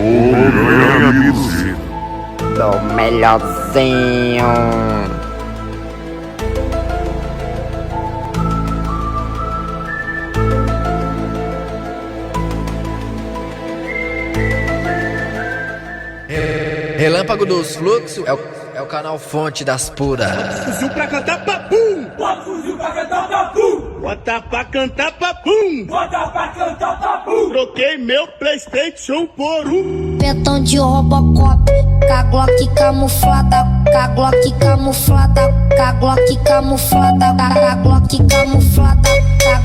Homem-Aranha Music. Do melhorzinho. Relâmpago dos Fluxos é o canal fonte das puras. Fuzil pra cantar papum! Bota fuzil pra cantar papum! Bota pra cantar papum! Bota pra cantar papum! Troquei meu PlayStation por um. Petão de Robocop, Glock camuflada, Glock camuflada, Glock camuflada, Glock camuflada,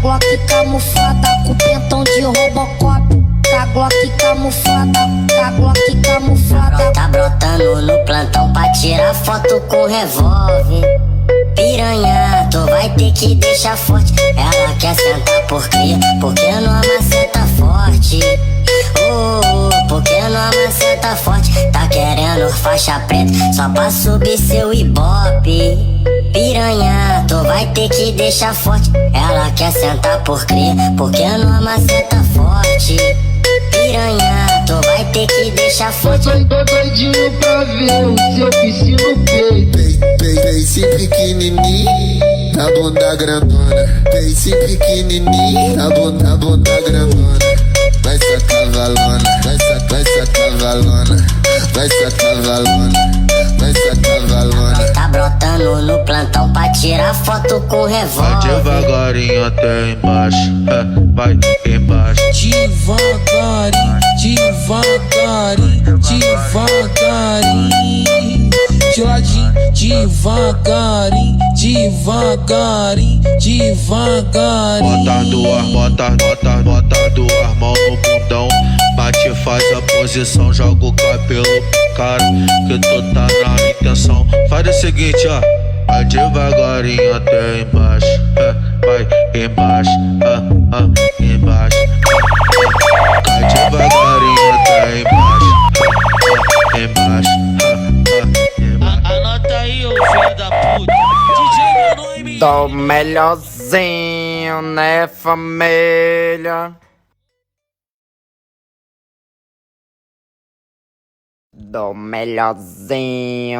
Glock camuflada, com pentão de Robocop, Glock camuflada, Glock camuflada. Tá brotando no plantão pra tirar foto com revólver. Piranha, tu vai ter que deixar forte. Ela quer sentar por cria, porque não amaceta forte. Porque não amaceta forte. Tá querendo faixa preta só pra subir seu ibope. Piranha, tu vai ter que deixar forte. Ela quer sentar por cria, porque não amaceta forte. Piranha, tu vai ter que deixar forte. Tô doidinho pra ver o seu piscino peito. Peice pequenininho, a bunda grandona. Peice pequenininho, a bunda grandona. Vai sacar valona, vai sacar valona, vai sacar valona, vai sacar valona. Tá brotando no plantão pra tirar foto com revólver. Vai devagarinho até embaixo, vai embaixo. Devagarinho, devagarinho, devagarinho. De ladinho, devagarinho, devagarinho, devagarinho. Bota do ar, mão no bundão. Bate, faz a posição, joga o cabelo pro cara, que tu tá na intenção. Faz o seguinte, ó. Vai devagarinho até embaixo, vai embaixo, embaixo. Vai devagarinho até embaixo, embaixo, embaixo. Anota aí, ô filho da puta. DJ meu nome. Do melhorzinho, né, família? Do melhorzinho.